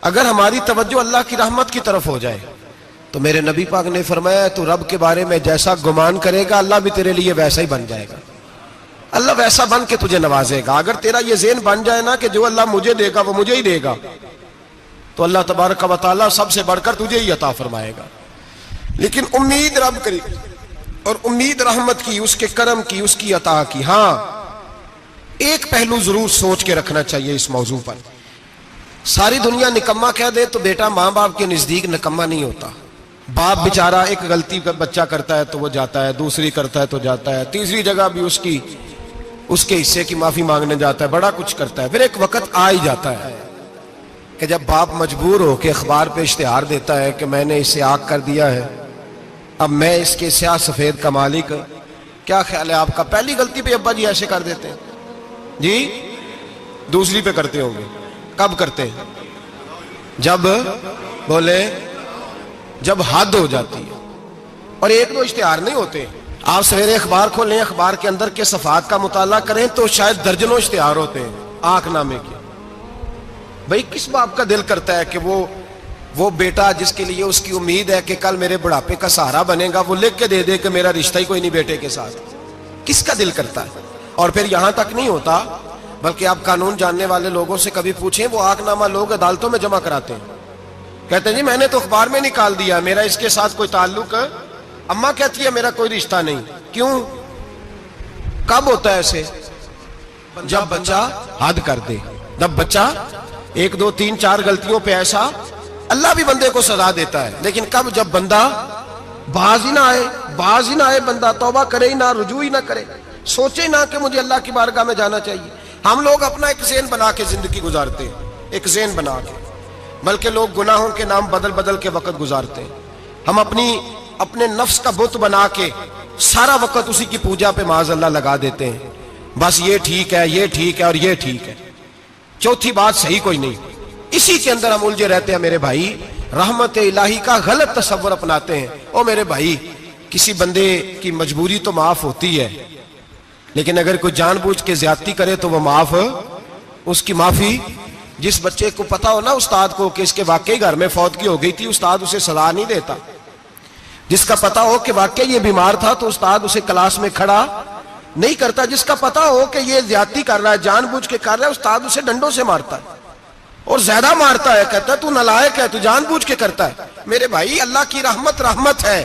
अगर हमारी तवज्जो अल्लाह की रहमत की तरफ हो जाए तो मेरे नबी पाक ने फरमाया तू रब के बारे में जैसा गुमान करेगा अल्लाह भी तेरे लिए वैसा ही बन जाएगा। अल्लाह वैसा बन के तुझे नवाजेगा। अगर तेरा ये ज़हन बन जाए ना कि जो अल्लाह मुझे देगा वो मुझे ही देगा, तो अल्लाह तबारक व तआला सबसे बढ़कर तुझे ही अता फरमाएगा। लेकिन उम्मीद रब करी और उम्मीद रहमत की, उसके करम की, उसकी अता की। हाँ, एक पहलू जरूर सोच के रखना चाहिए इस मौजू पर। सारी दुनिया निकम्मा कह दे तो बेटा माँ बाप के नजदीक निकम्मा नहीं होता। बाप बेचारा एक गलती का बच्चा करता है तो वो जाता है, दूसरी करता है तो जाता है, तीसरी जगह भी उसके हिस्से की माफी मांगने जाता है, बड़ा कुछ करता है। फिर एक वक्त आ ही जाता है कि जब बाप मजबूर हो के अखबार पे इश्तिहार देता है कि मैंने इसे आग कर दिया है, अब मैं इसके स्याह सफेद का मालिक। क्या ख्याल है आपका? पहली गलती पे अब्बा जी ऐसे कर देते हैं जी, दूसरी पे करते होंगे। कब करते हैं? जब हद हो जाती है। और एक दो इश्तिहार नहीं होते। आप सवेरे अखबार खोलें, अखबार के अंदर के सफात का मुताला करें तो शायद दर्जनों इश्तिहार होते हैं आंखनामे के। भाई किस बाप का दिल करता है कि वो बेटा जिसके लिए उसकी उम्मीद है कि कल मेरे बुढ़ापे का सहारा बनेगा, वो लिख के दे दे कि मेरा रिश्ता ही कोई नहीं बेटे के साथ? किसका दिल करता है? और फिर यहां तक नहीं होता, बल्कि आप कानून जानने वाले लोगों से कभी पूछें, वो आंखनामा लोग अदालतों में जमा कराते हैं। कहते हैं जी मैंने तो अखबार में निकाल दिया, मेरा इसके साथ कोई ताल्लुक। अम्मा कहती है मेरा कोई रिश्ता नहीं। क्यों? कब होता है ऐसे? जब बच्चा हद कर दे, जब बच्चा 1 2 3 4 गलतियों पे ऐसा, अल्लाह भी बंदे को सजा देता है। लेकिन कब? जब बंदा बाज ही ना आए, बंदा तौबा करे ही ना, रुजू ही ना करे, सोचे ना कि मुझे अल्लाह की बारगाह में जाना चाहिए। हम लोग अपना एक ज़हन बना के जिंदगी गुजारते हैं, एक ज़हन बना के, बल्कि लोग गुनाहों के नाम बदल बदल के वक्त गुजारते हैं। हम अपने नफ्स का बुत बना के सारा वक्त उसी की पूजा पे माज़अल्लाह लगा देते हैं। बस ये ठीक है, ये ठीक है और ये ठीक है, चौथी बात सही कोई नहीं। इसी के अंदर हम उलझे रहते हैं मेरे भाई। रहमत इलाही का गलत तस्वर अपनाते हैं। ओ मेरे भाई, किसी बंदे की मजबूरी तो माफ होती है, लेकिन अगर कोई जानबूझ के ज्यादती करे तो वो उसकी माफी, जिस बच्चे को पता हो ना उस्ताद को कि इसके वाकई घर में फौतगी हो गई थी, उस्ताद उसे सजा नहीं देता। जिसका पता हो कि वाकई ये बीमार था तो उस्ताद उसे क्लास में खड़ा नहीं करता। जिसका पता हो कि ये ज्यादती कर रहा है, जानबूझ के कर रहा है, उस्ताद उसे डंडों से मारता है और ज्यादा मारता है। कहता है तू नालायक है, तू जानबूझ के करता है। मेरे भाई अल्लाह की रहमत है,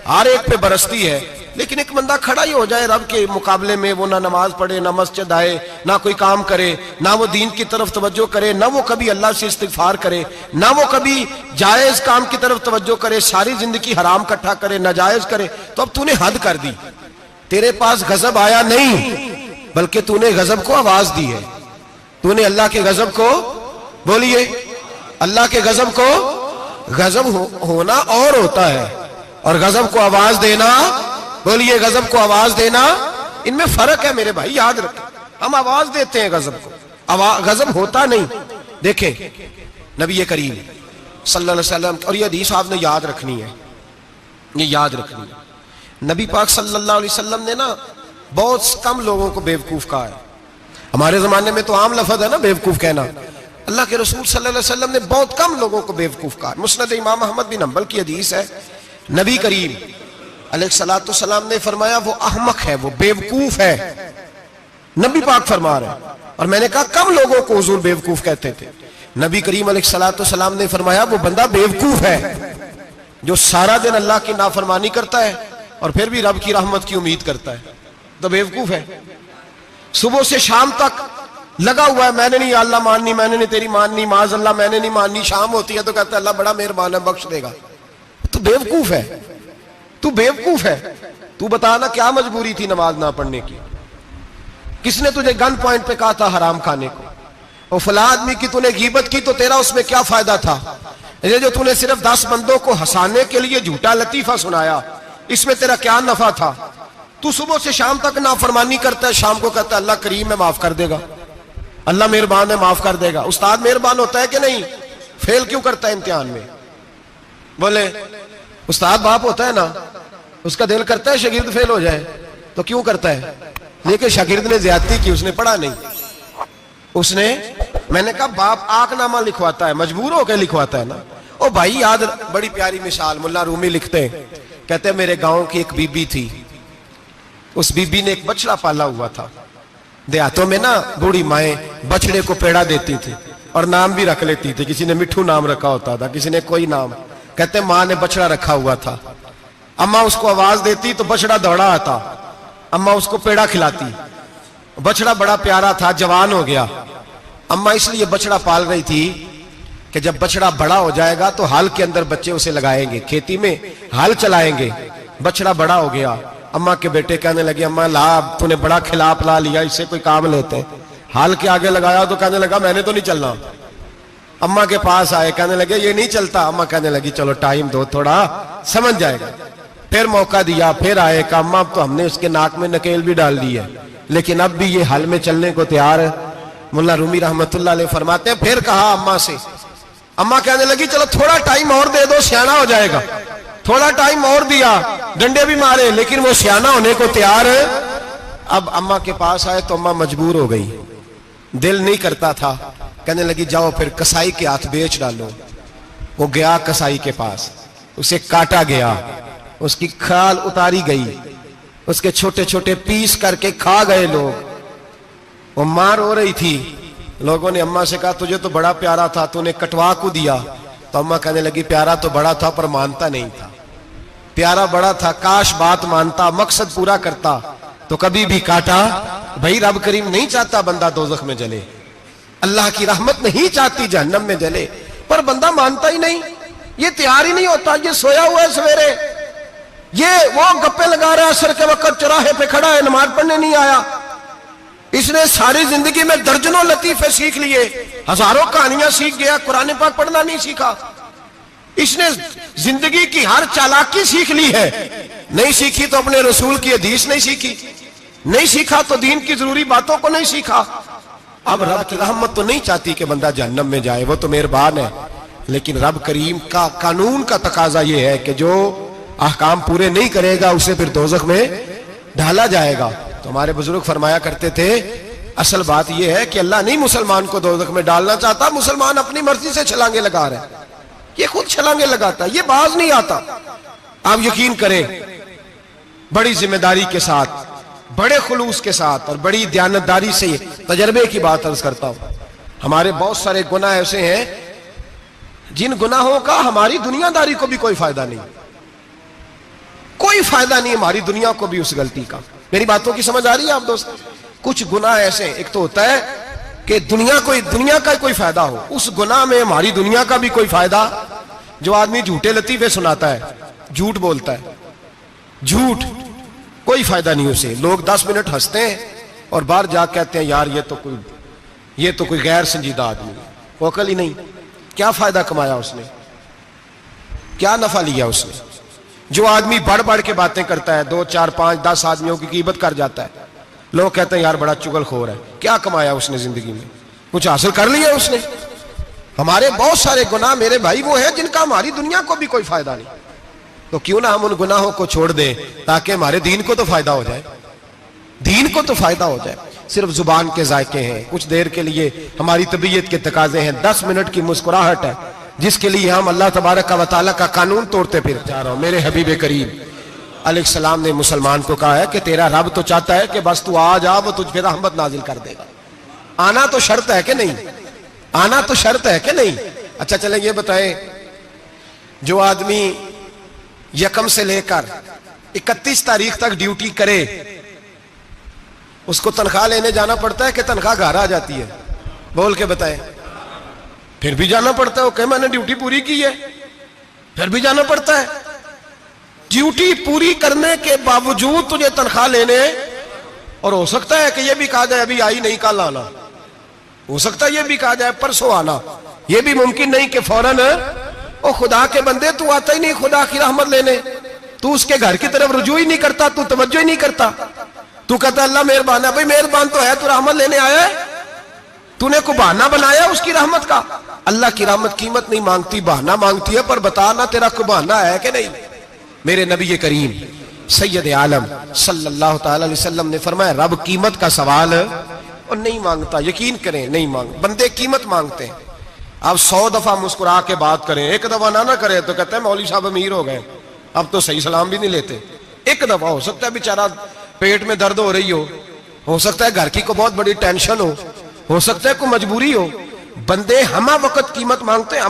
हर एक पे बरसती है। लेकिन एक बंदा खड़ा ही हो जाए रब के मुकाबले में, वो ना नमाज पढ़े, ना मस्जिद आए, ना कोई काम करे, ना वो दीन की तरफ तवज्जो करे, ना वो कभी अल्लाह से इस्तिगफार करे, ना वो कभी जायज काम की तरफ तवज्जो करे, सारी जिंदगी हराम इकट्ठा करे, नाजायज करे, तो अब तूने हद कर दी। तेरे पास गजब आया नहीं, बल्कि तूने गजब को आवाज दी है। तूने अल्लाह के गजब को, बोलिए, अल्लाह के गजब को, गजब होना और होता है और गजब को आवाज देना, बोलिए, गजब को आवाज देना, इनमें फर्क है मेरे भाई, याद रखें। हम आवाज देते हैं गजब को, गजब होता नहीं। देखें नबी करीम सल्लल्लाहु अलैहि वसल्लम, और ये हदीस आपने याद रखनी है, ये याद रखनी है। नबी पाक सल्लल्लाहु अलैहि वसल्लम ने ना बहुत कम लोगों को बेवकूफ कहा है। हमारे जमाने में तो आम लफ्ज है ना बेवकूफ कहना। अल्लाह के रसूल सल्लल्लाहु अलैहि वसल्लम ने बहुत कम लोगों को बेवकूफ कहा। मुस्नद इमाम अहमद बिन हंबल की हदीस है, नबी करीम अलैहिस्सलाम ने फरमाया वो अहमक है, वो बेवकूफ है। नबी पाक फरमा रहे हैं। और मैंने कहा कम लोगों को हुजूर बेवकूफ कहते थे। नबी करीम अलैहिस्सलाम ने फरमाया वो बंदा बेवकूफ है जो सारा दिन अल्लाह की नाफरमानी करता है और फिर भी रब की रहमत की उम्मीद करता है, तो बेवकूफ है। सुबह से शाम तक लगा हुआ है, मैंने नहीं अल्लाह माननी, मैंने नहीं तेरी माननी, माज अल्लाह मैंने नहीं माननी। शाम होती है तो कहता है अल्लाह बड़ा मेहरबान है, बख्श देगा। तो बेवकूफ है, तू बेवकूफ है। तू बता ना क्या मजबूरी थी नमाज ना पढ़ने की? किसने तुझे गन पॉइंट पे कहा था हराम खाने को? और फला आदमी की तूने गीबत की तो तेरा उसमें क्या फायदा था? ये जो तूने सिर्फ 10 बंदों को हंसाने के लिए झूठा लतीफा सुनाया, इसमें तेरा क्या नफा था? तू सुबह से शाम तक नाफरमानी करता है, शाम को कहता है अल्लाह करीम है माफ कर देगा, अल्लाह मेहरबान है माफ कर देगा। उस्ताद मेहरबान होता है कि नहीं? फेल क्यों करता है इम्तिहान में? बोले उस्ताद बाप होता है ना, उसका दिल करता है शागिर्द फेल हो जाए, तो क्यों करता है? लेकिन शागिर्द ने ज्यादती की, उसने पढ़ा नहीं। उसने, मैंने कहा बाप आकनामा लिखवाता है, मजबूर होकर लिखवाता है ना। ओ भाई याद, बड़ी प्यारी मिसाल मुल्ला रूमी लिखते हैं, कहते हैं मेरे गांव की एक बीबी थी, उस बीबी ने एक बछड़ा पाला हुआ था। देहातों में ना बूढ़ी माएं बछड़े को पेड़ा देती थी और नाम भी रख लेती थी, किसी ने मिठू नाम रखा होता था, किसी ने कोई नाम। कहते माँ ने बछड़ा रखा हुआ था, अम्मा उसको आवाज देती तो बछड़ा दौड़ा आता, अम्मा उसको पेड़ा खिलाती। बछड़ा बड़ा प्यारा था, जवान हो गया। अम्मा इसलिए बछड़ा पाल रही थी कि जब बछड़ा बड़ा हो जाएगा तो हाल के अंदर बच्चे उसे लगाएंगे, खेती में हाल चलाएंगे। बछड़ा बड़ा हो गया, अम्मा के बेटे कहने लगे अम्मा ला, तूने बड़ा खिला पिला लिया, इससे कोई काम लेते हैं। हाल के आगे लगाया तो कहने लगा मैंने तो नहीं चलना। अम्मा के पास आए, कहने लगे ये नहीं चलता। अम्मा कहने लगी चलो टाइम दो, थोड़ा समझ जाएगा। फिर मौका दिया, फिर आए, कहा अम्मा अब तो हमने उसके नाक में नकेल भी डाल दी है, लेकिन अब भी ये हल में चलने को तैयार है। मुल्ला रूमी रहमतुल्लाह अलैह फरमाते हैं फिर कहा अम्मा से, अम्मा कहने लगी चलो थोड़ा टाइम और दे दो, सियाना हो जाएगा। थोड़ा टाइम और दिया, डंडे भी मारे, लेकिन वो सियाना होने को तैयार है। अब अम्मा के पास आए तो अम्मा मजबूर हो गई, दिल नहीं करता था। कहने लगी जाओ फिर कसाई के हाथ बेच डालो। वो गया कसाई के पास, उसे काटा गया, उसकी खाल उतारी गई, उसके छोटे छोटे पीस करके खा गए लोग। वो मां रो रही थी। लोगों ने अम्मा से कहा तुझे तो बड़ा प्यारा था, तूने कटवा को दिया। तो अम्मा कहने लगी प्यारा तो बड़ा था पर मानता नहीं था। प्यारा बड़ा था, काश बात मानता, मकसद पूरा करता तो कभी भी काटा। भाई रब करीम नहीं चाहता बंदा दोजख में जले, अल्लाह की रहमत नहीं चाहती जहन्नम में जले, पर बंदा मानता ही नहीं, ये तैयार ही नहीं होता। ये सोया हुआ है सवेरे, ये वो गप्पे लगा रहा है, असर के वक्त चौराहे पे खड़ा है, नमाज पढ़ने नहीं आया। इसने सारी जिंदगी में दर्जनों लतीफे सीख लिए, हजारों कहानियां सीख गया, कुरान पाक पढ़ना नहीं सीखा। इसने जिंदगी की हर चालाकी सीख ली है, नहीं सीखी तो अपने रसूल की हदीस नहीं सीखी, नहीं सीखा तो दीन की जरूरी बातों को नहीं सीखा। अब रब की रहमत तो नहीं चाहती कि बंदा जहन्नम में जाए, वो तो मेहरबान है, लेकिन रब करीम का कानून का तकाजा यह है कि जो अहकाम पूरे नहीं करेगा उसे फिर दोजख में डाला जाएगा। तो हमारे बुजुर्ग फरमाया करते थे असल बात यह है कि अल्लाह नहीं मुसलमान को दोजख में डालना चाहता, मुसलमान अपनी मर्जी से छलांगे लगा रहे हैं, ये खुद छलांगे लगाता है, ये बाज नहीं आता। आप यकीन करें, बड़ी जिम्मेदारी के साथ, बड़े खुलूस के साथ और बड़ी दयानतदारी से तजर्बे की बात अर्ज करता हूं। हमारे बहुत सारे गुनाह ऐसे हैं जिन गुनाहों का हमारी दुनियादारी को भी कोई फायदा नहीं, कोई फायदा नहीं हमारी दुनिया को भी उस गलती का। मेरी बातों की समझ आ रही है आप दोस्त? कुछ गुनाह ऐसे, एक तो होता है कि दुनिया का कोई फायदा हो, उस गुनाह में हमारी दुनिया का भी कोई फायदा। जो आदमी झूठे लतीफे सुनाता है, झूठ बोलता है, झूठ कोई फायदा नहीं उसे। लोग 10 मिनट हंसते हैं और बाहर जाकर कहते हैं यार ये तो कोई गैर संजीदा आदमी है, वो अकल ही नहीं। क्या फायदा कमाया उसने, क्या नफा लिया उसने? जो आदमी बढ़ बढ़ के बातें करता है, 2, 4, 5, 10 आदमियों की कीमत कर जाता है, लोग कहते हैं यार बड़ा चुगलखोर है। क्या कमाया उसने जिंदगी में? कुछ हासिल कर लिया उसने? हमारे बहुत सारे गुनाह मेरे भाई वो हैं जिनका हमारी दुनिया को भी कोई फायदा नहीं। तो क्यों ना हम उन गुनाहों को छोड़ दें ताकि हमारे दीन को तो फायदा हो जाए, दीन को तो फायदा हो जाए। सिर्फ जुबान के जायके हैं, कुछ देर के लिए हमारी तबीयत के तकाजे हैं, 10 मिनट की मुस्कुराहट है जिसके लिए हम अल्लाह तबारक व तआला का कानून तोड़ते फिर जा रहा हूं। मेरे हबीब करीम अलैहिस्सलाम ने मुसलमान को कहा है कि तेरा रब तो चाहता है कि बस तू आ जा, वो तुझ पे रहमत नाजिल कर देगा। आना तो शर्त है कि नहीं? आना तो शर्त है कि नहीं? अच्छा चलें ये बताएं, जो आदमी 1 से लेकर 31 तारीख तक ड्यूटी करे उसको तनख्वाह लेने जाना पड़ता है कि तनख्वाह घर आ जाती है? बोल के बताएं। फिर भी जाना पड़ता है, वो कहे मैंने ड्यूटी पूरी की है, फिर भी जाना पड़ता है। ड्यूटी पूरी करने के बावजूद तुझे तनख्वाह लेने, और हो सकता है कि यह भी कहा जाए अभी आई नहीं कल आना, हो सकता है यह भी कहा जाए परसों आना, यह भी मुमकिन नहीं कि फौरन। ओ खुदा के बंदे, तू आता ही नहीं खुदा की रहमत लेने, तू उसके घर की तरफ रुजू ही नहीं करता, तू तवज्जो ही नहीं करता। तू कहता अल्लाह मेहरबान है। भाई मेहरबान तो है, तू रहमत लेने आया है, तूने को बहाना बनाया उसकी रहमत का। अल्लाह की रहमत कीमत नहीं मांगती, बहाना मांगती है। पर बता ना तेरा कोई बहाना है कि नहीं। मेरे नबी करीम सैयद आलम सल्लल्लाहु ताला अलैहि वसल्लम ने फरमाया रब कीमत का सवाल और नहीं मांगता। यकीन करें नहीं मांग, बंदे कीमत मांगते हैं। आप 100 दफा मुस्कुरा के बात करें, एक दफा ना करें तो कहते हैं मौलवी साहब अमीर हो गए, अब तो सही सलाम भी नहीं लेते। एक दफा हो सकता है बेचारा पेट में दर्द हो रही हो सकता है घर की को बहुत बड़ी टेंशन हो सकता है कोई मजबूरी हो। बंदे हमा वक्त कीमत मांगते हैं,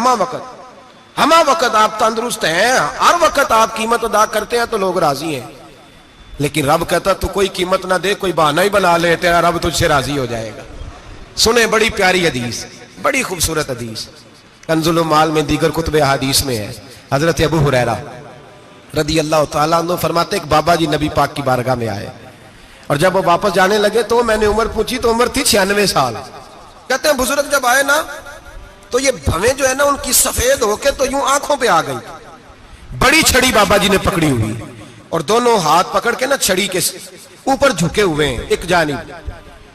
हमा वक्त आप तंदुरुस्त हैं, हर वक्त आप कीमत अदा करते हैं तो लोग राजी हैं। लेकिन रब कहता तू कोई कीमत ना दे, कोई बहाना ही बना ले, तेरा रब तुझसे राजी हो जाएगा। सुने बड़ी प्यारी हदीस, बड़ी खूबसूरत हदीस, कंजुल माल में दीगर कुतुब हदीस में है। हजरत अबू हुरैरा रदी अल्लाह तआला अन्हु फरमाते एक बाबा जी नबी पाक की बारगाह में आए और जब वो वापस जाने लगे तो मैंने उम्र पूछी तो उम्र थी 96 साल। कहते हैं बुजुर्ग जब आए ना तो ये भवें जो है ना उनकी सफेद होके तो यूं आंखों पे आ गई। बड़ी छड़ी बाबा जी ने पकड़ी हुई और दोनों हाथ पकड़ के ना छड़ी के ऊपर झुके हुए हैं एक जानिब।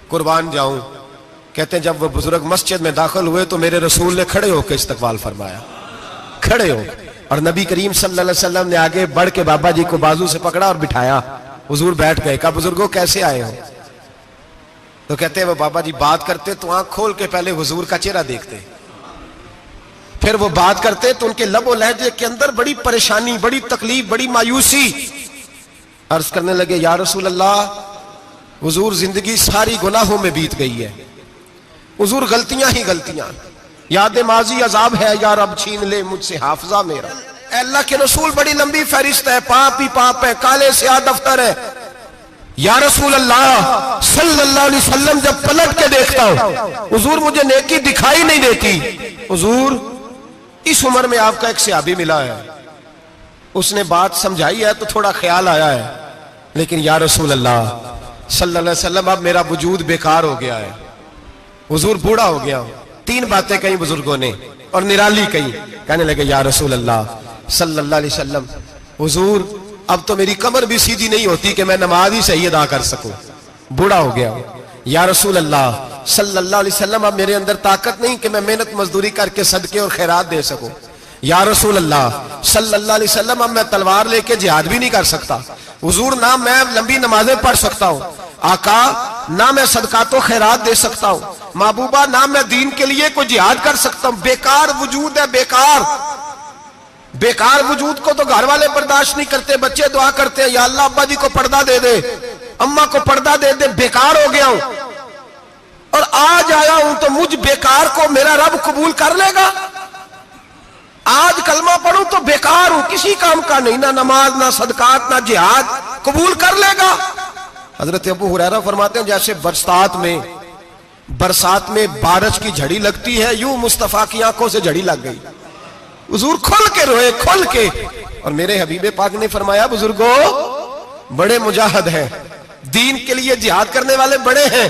कुर्बान जाऊं, कहते हैं जब वो बुजुर्ग मस्जिद में दाखिल हुए तो मेरे रसूल ने खड़े होकर इस्तकबाल फरमाया, खड़े हो। और नबी करीम सल्लल्लाहु अलैहि वसल्लम ने आगे बढ़ के बाबा जी को बाजू से पकड़ा और बिठाया। हुजूर बैठ गए। कहा बुजुर्गों कैसे आए हो? तो कहते हैं वो बाबा जी बात करते तो आंख खोल के पहले हुजूर का चेहरा देखते, फिर वो बात करते तो उनके लबो लहजे के अंदर बड़ी परेशानी, बड़ी तकलीफ, बड़ी मायूसी। अर्ज करने लगे या रसूल अल्लाह, हुजूर जिंदगी सारी गुनाहों में बीत गई है, हुजूर गलतियां ही गलतियां, याद माजी अजाब है, या रब छीन ले मुझसे हाफजा मेरा। अल्लाह के रसूल बड़ी लंबी फहरिस्त है, पाप ही पाप है, काले स्याह दफ्तर है। या रसूल अल्लाह सल्लल्लाहु अलैहि वसल्लम जब पलट के देखता हूं हुजूर मुझे नेकी दिखाई नहीं देती। हुजूर इस उम्र में आपका एक सहाबी मिला है, उसने बात समझाई है तो थोड़ा ख्याल आया है, लेकिन या रसूल अल्लाह सल्लल्लाहु अलैहि वसल्लम अब मेरा वजूद बेकार हो गया है, हुजूर बूढ़ा हो गया हूं। 3 बातें कही बुजुर्गों ने और निराली कही। कहने लगे या रसूल अल्लाह सल्लल्लाहु अलैहि वसल्लम, हुजूर अब तो मेरी कमर भी सीधी नहीं होती कि मैं नमाज ही सही अदा कर सकूं, बूढ़ा हो गया हूं। या रसूल अल्लाह सल्लल्लाहु अलैहि वसल्लम अब मेरे अंदर ताकत नहीं कि मैं मेहनत मजदूरी करके सदके और खैरात दे सकूं। या रसूल अल्लाह सल्लल्लाहु अलैहि वसल्लम अब मैं तलवार लेके जिहाद भी नहीं कर सकता। हुजूर ना मैं लंबी नमाजें पढ़ सकता हूं, आका ना मैं सदकातो खैरात दे सकता हूं, महबूबा ना मैं दीन के लिए कोई जिहाद कर सकता हूं। बेकार वजूद है, बेकार वजूद को तो घर वाले बर्दाश्त नहीं करते, बच्चे दुआ करते हैं या अल्लाह अब्बा जी को पर्दा दे दे, अम्मा को पर्दा दे दे, बेकार हो गया हूं और आज आया हूं तो मुझ बेकार को मेरा रब कबूल कर लेगा। आज कलमा पढ़ूं तो बेकार हूं, किसी काम का नहीं, ना नमाज ना सदकात ना जिहाद, कबूल कर लेगा। हजरत अबू हुरैरा फरमाते हैं जैसे बरसात में बारिश की झड़ी लगती है, यूं मुस्तफा की आंखों से झड़ी लग गई। हुजूर खुल के रोए, खुल के। और मेरे हबीबे पाक ने फरमाया बुजुर्गों बड़े मुजाहिद हैं, दीन के लिए जिहाद करने वाले बड़े हैं,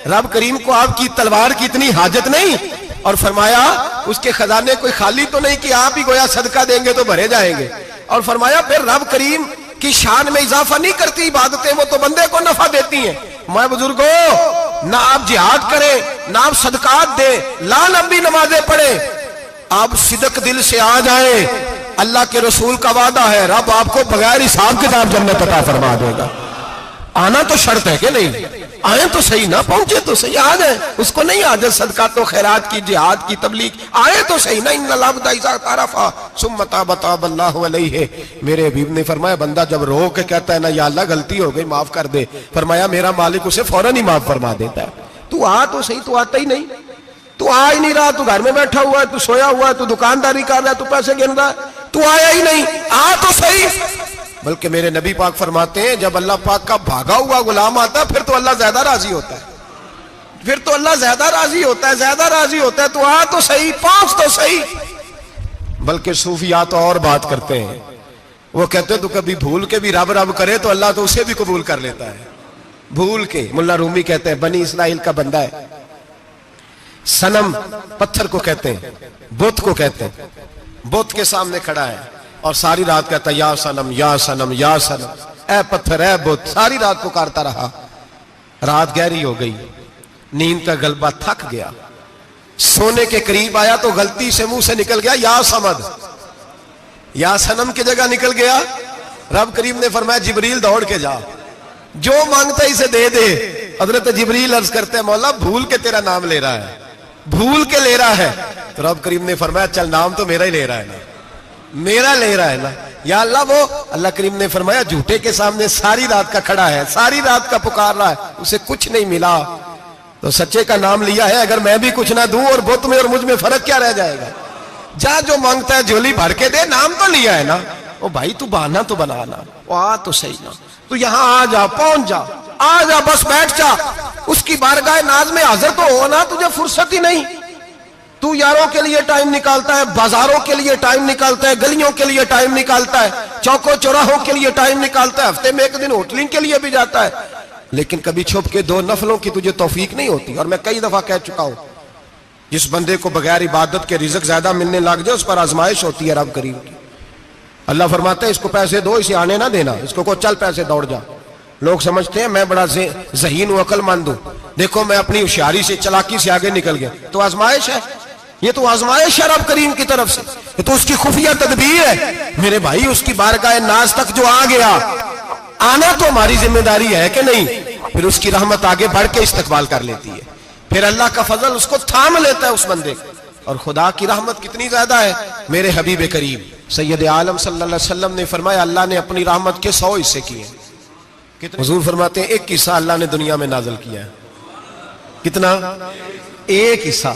रब करीम को आपकी तलवार की इतनी हाजत नहीं। और फरमाया उसके खजाने कोई खाली तो नहीं कि आप ही गोया सदका देंगे तो भरे जाएंगे। और फरमाया फिर रब करीम की शान में इजाफा नहीं करती इबादतें, वो तो बंदे को नफा देती हैं। मैं बुजुर्गों ना आप जिहाद करें ना आप सदकात दे, ला लंबी नमाजें पढ़े, आप सिदक दिल से आ जाए, अल्लाह के रसूल का वादा है रब आपको बगैर हिसाब किताब जन्नत अता फरमा देगा। आना तो शर्त है कि नहीं, आए तो सही, ना पहुंचे तो सही, आ जाए, उसको नहीं आ जाए सदका तो खैरात की जिहाद की तबलीग, आए तो सही ना। इन्ना लाबदा इज़ा तारफा सुम्मा ताबा ताबल्लाहु अलैहि। मेरे हबीब ने फरमाया बंदा जब रो के कहता है ना या अल्लाह गलती हो गई माफ कर दे, फरमाया मेरा मालिक उसे फौरन ही माफ फरमा देता है। तू आ तो सही, तू आता ही नहीं, तू आ ही नहीं रहा, तू घर में बैठा हुआ है, तू सोया हुआ है, तू दुकानदारी कर रहा है, तू पैसे गिन रहा है, तू आया ही नहीं, आ तो सही। बल्कि मेरे नबी पाक फरमाते हैं जब अल्लाह पाक का भागा हुआ गुलाम आता है फिर तो अल्लाह ज्यादा राजी होता है, फिर तो अल्लाह ज्यादा राजी होता है, ज्यादा राजी होता है। तो आ तो सही, पहुंच तो सही। बल्कि सूफिया तो और बात करते हैं, वो कहते हैं तू कभी भूल के भी रब रब करे तो अल्लाह तो उसे भी कबूल कर लेता है, भूल के। मुल्ला रूमी कहते हैं बनी इस्राइल का बंदा है, सनम पत्थर को कहते हैं, बुत को कहते हैं, बुत के सामने खड़ा है और सारी रात कहता है या सनम या सनम या सनम, ए पत्थर ए बुत, सारी रात पुकारता रहा। रात गहरी हो गई, नींद का गलबा, थक गया, सोने के करीब आया तो गलती से मुंह से निकल गया या समद, या सनम की जगह निकल गया। रब करीम ने फरमाया जिब्रील दौड़ के जा, जो मांगता है इसे दे दे। हजरत जिब्रील अर्ज करते हैं मौला भूल के तेरा नाम ले रहा है, भूल के ले रहा है। तो रब करीम ने फरमाया चल नाम तो मेरा ही ले रहा है ना, मेरा ले रहा है ना या अल्लाह। वो अल्लाह करीम ने फरमाया झूठे के सामने सारी रात का खड़ा है, सारी रात का पुकार रहा है, उसे कुछ नहीं मिला तो सच्चे का नाम लिया है। अगर मैं भी कुछ ना दूं और बुत में और मुझ में फर्क क्या रह जाएगा। जा जो मांगता है झोली भर के दे, नाम तो लिया है ना। ओ भाई तू बहाना तो बनाना, वो आ तो सही ना, तू यहां आ जा, पहुंच जा, आ जा, बस बैठ जा, उसकी बारगाह नाज में हाजिर तो हो ना। तुझे फुर्सत ही नहीं, तू यारों के लिए टाइम निकालता है, बाजारों के लिए टाइम निकालता है, गलियों के लिए टाइम निकालता है, चौकों चौराहों के लिए टाइम निकालता है, हफ्ते में एक दिन होटलिंग के लिए भी जाता है, लेकिन कभी छुप के 2 नफलों की तुझे तौफीक नहीं होती। और मैं कई दफा कह चुका हूं, जिस बंदे को बगैर इबादत के रिज़्क ज्यादा मिलने लग जाए उस पर आजमाइश होती है रब करीम की। अल्लाह फरमाता है इसको पैसे दो, इसे आने ना देना, इसको को चल पैसे दौड़ जा। लोग समझते हैं मैं बड़ा ज़हीन हूं, अक्लमंद हूं, देखो मैं अपनी होशियारी से चालाकी से आगे निकल गया। तो आजमाइश है, ये तो आजमाइश है रब करीम की तरफ से, ये तो उसकी खुफिया तदबीर है मेरे भाई। उसकी बारगाह नाज तक जो आ गया, आना तो हमारी जिम्मेदारी है कि नहीं। फिर उसकी रहमत आगे बढ़ के इस्तकबाल कर लेती है, फिर अल्लाह का फजल उसको थाम लेता है उस बंदे को। और खुदा की रहमत कितनी ज्यादा है। मेरे हबीब करीम सैयद आलम सल्लल्लाहु अलैहि वसल्लम ने फरमाया अल्लाह ने अपनी रहमत के 100 हिस्से किए। कितने? हुजूर फरमाते हैं एक हिस्सा अल्लाह ने दुनिया में नाजिल किया है। कितना? एक हिस्सा।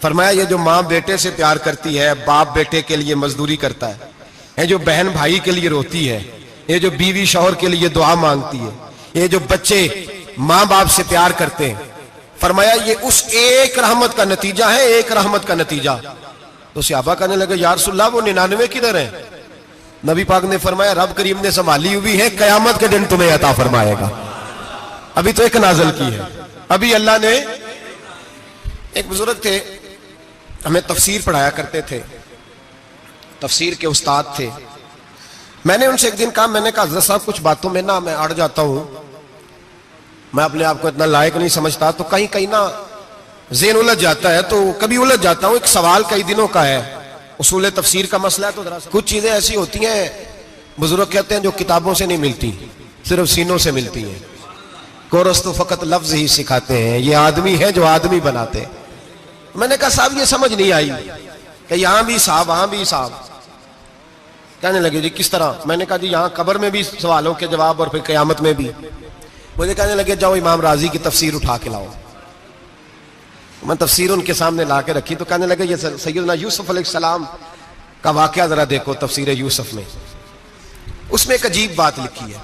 फरमाया ये जो माँ बेटे से प्यार करती है, बाप बेटे के लिए मजदूरी करता है, जो बहन भाई के लिए रोती है, ये जो बीवी शौहर के लिए दुआ मांगती है, ये जो बच्चे माँ बाप से प्यार करते हैं, फरमाया ये उस एक रहमत का नतीजा है, एक रहमत का नतीजा। तो सहाबा कहने लगे या रसूलल्लाह वो 99 किधर है? नबी पाक ने फरमाया रब करीम ने संभाली हुई है, कयामत के दिन तुम्हें अता फरमाएगा। अभी तो एक नाज़िल की है, अभी अल्लाह ने। एक बुजुर्ग थे, हमें तफसीर पढ़ाया करते थे, तफसीर के उस्ताद थे। मैंने उनसे एक दिन कहा, मैंने कहा हज़रत साहब कुछ बातों में ना मैं अड़ जाता हूं, मैं अपने आप को इतना लायक नहीं समझता, तो कहीं कहीं ना ज़हन उलझ जाता है, तो कभी उलझ जाता हूं। एक सवाल कई दिनों का है, उसूल तफसीर का मसला है, तो जरा कुछ चीजें ऐसी होती हैं बुजुर्ग कहते हैं जो किताबों से नहीं मिलती, सिर्फ सीनों से मिलती हैं। कोरस तो फकत लफ्ज ही सिखाते हैं, ये आदमी है जो आदमी बनाते हैं। मैंने कहा साहब ये समझ नहीं आई कि यहां भी साहब वहां भी साहब। कहने लगे जी किस तरह? मैंने कहा जी यहां कब्र में भी सवालों के जवाब और फिर कयामत में भी। मुझे कहने लगे जाओ इमाम राजी की तफसीर उठा के लाओ। मैं तफसीर उनके सामने ला के रखी, तो कहने लगे ये सैयदना यूसुफ अलैहिस्सलाम का वाकया जरा देखो तफसीर यूसुफ में, उसमें एक अजीब बात लिखी है।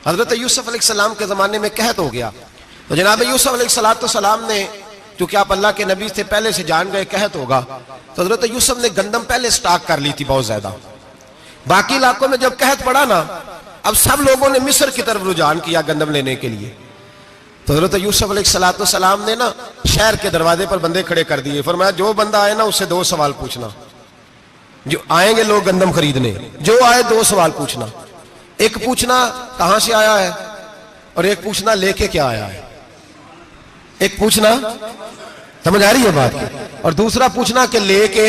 हजरत यूसुफ अलैहिस्सलाम के जमाने में कहत हो गया, तो जनाब यूसुफ अलैहिस्सलाम ने, क्योंकि आप अल्लाह के नबी से पहले से जान गए कहत होगा, तो हजरत यूसुफ ने गंदम पहले स्टॉक कर ली थी बहुत ज्यादा। बाकी इलाकों में जब कहत पड़ा ना, अब सब लोगों ने मिस्र की तरफ रुझान किया गंदम लेने के लिए। तो हजरत यूसुफ अलैहिस्सलाम ने ना शहर के दरवाजे पर बंदे खड़े कर दिए। फरमाया जो बंदा आए ना उससे 2 सवाल पूछना, जो आएंगे लोग गंदम खरीदने, जो आए 2 सवाल पूछना। एक पूछना कहां से आया है, और एक पूछना लेके क्या आया है। एक पूछना, समझ आ रही है बात, और दूसरा पूछना कि लेके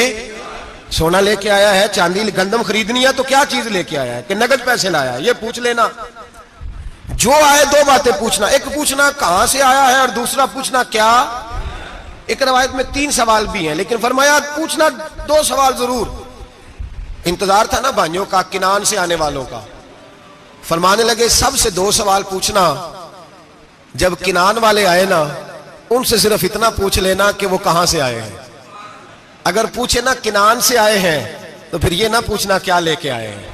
सोना लेके आया है, चांदी गंदम खरीदनी है तो क्या चीज लेके आया है, कि नगद पैसे लाया है, ये पूछ लेना। जो आए 2 बातें पूछना, एक पूछना कहां से आया है और दूसरा पूछना क्या। एक रवायत में 3 सवाल भी हैं, लेकिन फरमाया पूछना 2 सवाल जरूर। इंतजार था ना भाइयों का, किनान से आने वालों का। फरमाने लगे सबसे 2 सवाल पूछना, जब किनान वाले आए ना उनसे सिर्फ इतना पूछ लेना कि वो कहां से आए हैं। अगर पूछे ना किनान से आए हैं तो फिर ये ना पूछना क्या लेके आए हैं,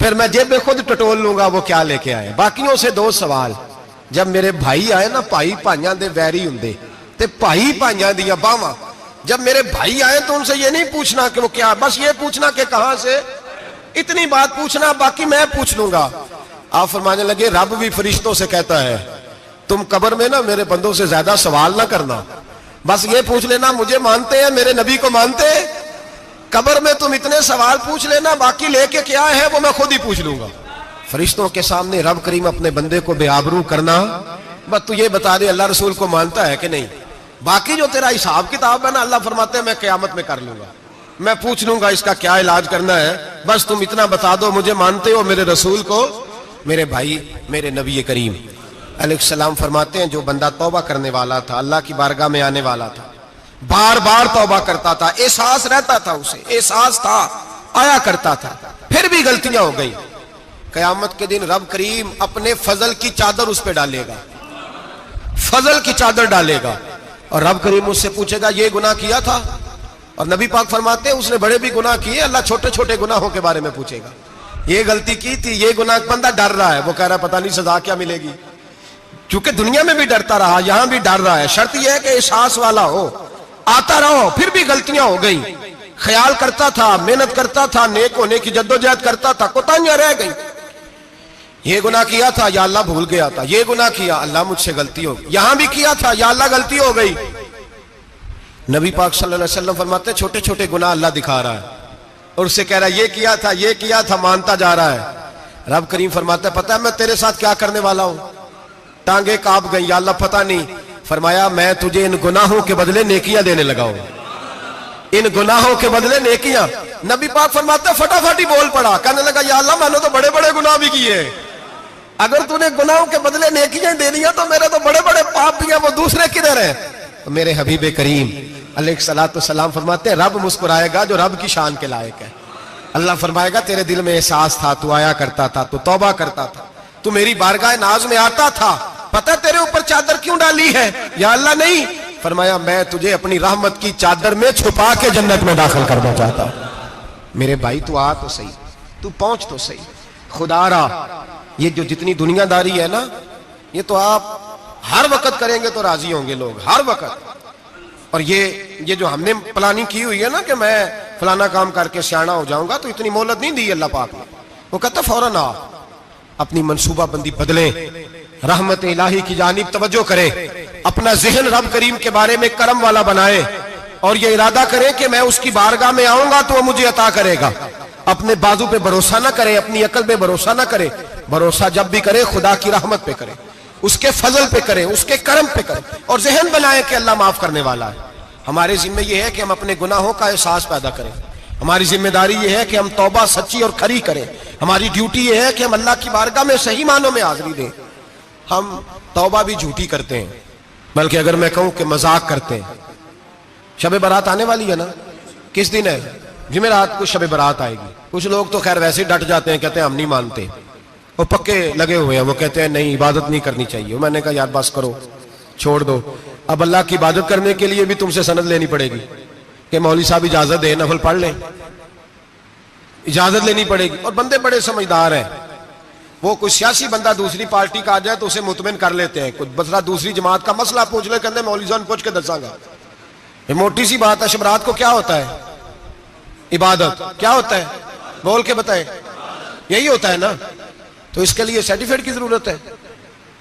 फिर मैं जेब में खुद टटोल लूंगा वो क्या लेके आए। बाकियों से 2 सवाल। जब मेरे भाई आए ना, भाई भाइयां दे वैरी हुंदे ते भाई भाइयां दियां बावां, जब मेरे भाई आए तो उनसे ये नहीं पूछना कि वो क्या, बस ये पूछना कि कहां से, इतनी बात पूछना, बाकी मैं पूछ लूंगा। आप फरमाने लगे रब भी फरिश्तों से कहता है तुम कब्र में ना मेरे बंदों से ज्यादा सवाल ना करना, बस ये पूछ लेना मुझे मानते हैं, मेरे नबी को मानते हैं। कब्र में तुम इतने सवाल पूछ लेना, बाकी लेके क्या है वो मैं खुद ही पूछ लूंगा। फरिश्तों के सामने रब करीम अपने बंदे को बेआबरू करना, बस तू ये बता दे अल्लाह रसूल को मानता है कि नहीं। बाकी जो तेरा हिसाब किताब है ना, अल्लाह फरमाते हैं मैं क़यामत में कर लूंगा, मैं पूछ लूंगा इसका क्या इलाज करना है, बस तुम इतना बता दो, मुझे मानते हो, मेरे रसूल को, मेरे भाई, मेरे नबी करीम अलैहिस्सलाम फरमाते हैं जो बंदा तौबा करने वाला था, अल्लाह की बारगाह में आने वाला था, बार बार तौबा करता था, एहसास रहता था, उसे एहसास था, आया करता था, फिर भी गलतियां हो गई, क़यामत के दिन रब करीम अपने फजल की चादर उस पर डालेगा, फजल की चादर डालेगा, और रब करीम उससे पूछेगा ये गुनाह किया था, और नबी पाक फरमाते हैं उसने बड़े भी गुनाह किए, अल्लाह छोटे छोटे गुनाहों के बारे में पूछेगा, ये गलती की थी, ये गुनाह, बंदा डर रहा है, वो कह रहा है पता नहीं सजा क्या मिलेगी, क्योंकि दुनिया में भी डरता रहा, यहां भी डर रहा है, शर्त यह है कि एहसास वाला हो, आता रहो, फिर भी गलतियां हो गई, ख्याल करता था, मेहनत करता था, नेक होने की जद्दोजहद करता था, कोताहियां रह गई, ये गुनाह किया था या अल्लाह भूल गया था, ये गुनाह किया अल्लाह मुझसे गलती हो गई, यहां भी किया था या अल्लाह गलती हो गई। नबी पाक सल्लल्लाहु अलैहि वसल्लम फरमाते छोटे छोटे गुनाह अल्लाह दिखा रहा है और उससे कह रहा है ये किया था, मानता जा रहा है। रब करीम फरमाता है पता है मैं तेरे साथ क्या करने वाला हूं, टांगे कांप गई, या अल्लाह पता नहीं, फरमाया मैं तुझे इन गुनाहों के बदले नेकियां देने लगा हूं, इन गुनाहों के बदले नेकियां। नबी पाक फरमाते फटाफट ही बोल पड़ा, कहने लगा या अल्लाह मैंने तो बड़े बड़े गुनाह भी किए, अगर तूने गुनाहों के बदले नेकियां दे दिया तो मेरे तो बड़े बड़े पाप भी हैं, वो दूसरे किधर है। तो मेरे हबीब करीम अलैहिस्सलातु सलाम फरमाते रब मुस्कुराएगा जो रब की शान के लायक है। अल्लाह फरमाएगा तेरे दिल में एहसास था, तू आया करता था, तू तौबा करता था, तू मेरी बारगाह नाज में आता था, पता तेरे ऊपर चादर क्यों डाली है? या अल्लाह नहीं, फरमाया मैं तुझे अपनी रहमत की चादर में छुपा के जन्नत में दाखिल करना चाहता हूं। मेरे भाई तू आ तो सही, तू पहुंच तो सही, खुदा रहा। ये जो जितनी दुनियादारी है ना, ये तो आप हर वक्त करेंगे तो राजी होंगे लोग, हर वक्त। और ये जो हमने प्लानिंग की हुई है ना कि मैं फलाना काम करके सियाना हो जाऊंगा, तो इतनी मोहलत नहीं दी अल्लाह पाक ने। वो कहता फौरन आ, अपनी मनसूबाबंदी बदले, रहमत इलाही की जानिब तवज्जो करे, अपना जहन रब करीम के बारे में करम वाला बनाए और ये इरादा करे कि मैं उसकी बारगाह में आऊंगा तो वो मुझे अता करेगा। अपने बाजू पे भरोसा ना करे, अपनी अकल पे भरोसा ना करे, भरोसा जब भी करे खुदा की रहमत पे करे, उसके फजल पे करे, उसके करम पे करे, और जहन बनाए कि अल्लाह माफ करने वाला है। हमारे जिम्मे ये है कि हम अपने गुनाहों का एहसास पैदा करें, हमारी जिम्मेदारी ये है कि हम तौबा सच्ची और खरी करें, हमारी ड्यूटी ये है कि हम अल्लाह की बारगाह में सही मानों में हाजिरी दें। हम तौबा भी झूठी करते हैं, बल्कि अगर मैं कहूं कि मजाक करते हैं। शब बारात आने वाली है ना, किस दिन है? जुमेरात को शब बारात आएगी। कुछ लोग तो खैर वैसे डट जाते हैं, कहते हैं हम नहीं मानते, वो पक्के लगे हुए हैं, वो कहते हैं नहीं इबादत नहीं करनी चाहिए। मैंने कहा यार बस करो, छोड़ दो, अब अल्लाह की इबादत करने के लिए भी तुमसे सनद लेनी पड़ेगी कि मौलवी साहब इजाजत दे, नफल पढ़ लें, इजाजत लेनी पड़ेगी। और बंदे बड़े समझदार हैं, वो कोई सियासी बंदा दूसरी पार्टी का आ जाए तो उसे मुतमिन कर लेते हैं, कुछ बसरा दूसरी जमात का मसला पूछ ले, कहते मौलवी साहब पूछ के दसांगा। ये मोटी सी बात है। शबरात को क्या होता है? इबादत। क्या होता है? बोल के बताए। यही होता है ना, तो इसके लिए सर्टिफिकेट की जरूरत है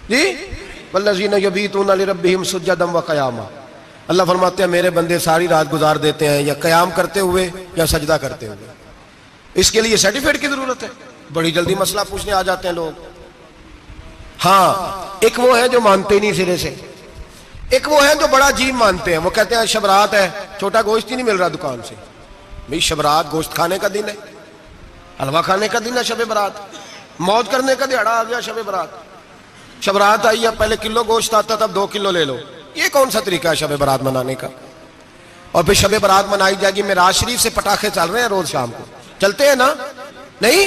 जी। वल्लज़ीना यबीतूना लिरब्बिहिम सुज्जदन व क़यामा। अल्लाह फरमाते हैं मेरे बंदे सारी रात गुजार देते हैं या क़याम करते हुए या सजदा करते हुए, इसके लिए सर्टिफिकेट की जरूरत है। बड़ी जल्दी मसला पूछने आ जाते हैं लोग। हाँ, एक वो है जो मानते ही नहीं सिरे से, एक वो है जो बड़ा अजीब मानते हैं। वो कहते हैं शबरात है, छोटा गोश्त ही नहीं मिल रहा दुकान से। भाई शबरात गोश्त खाने का दिन है, हलवा खाने का दिन है शब बारात, मौज करने का दिहाड़ा आ गया शब बारात। शबरात आई, अब पहले किलो गोश्त आता तब 2 किलो ले लो। ये कौन सा तरीका है शब बारात मनाने का? और फिर शब बारात मनाई जाएगी, मेराज शरीफ से पटाखे चल रहे हैं रोज शाम को, चलते हैं ना? नहीं,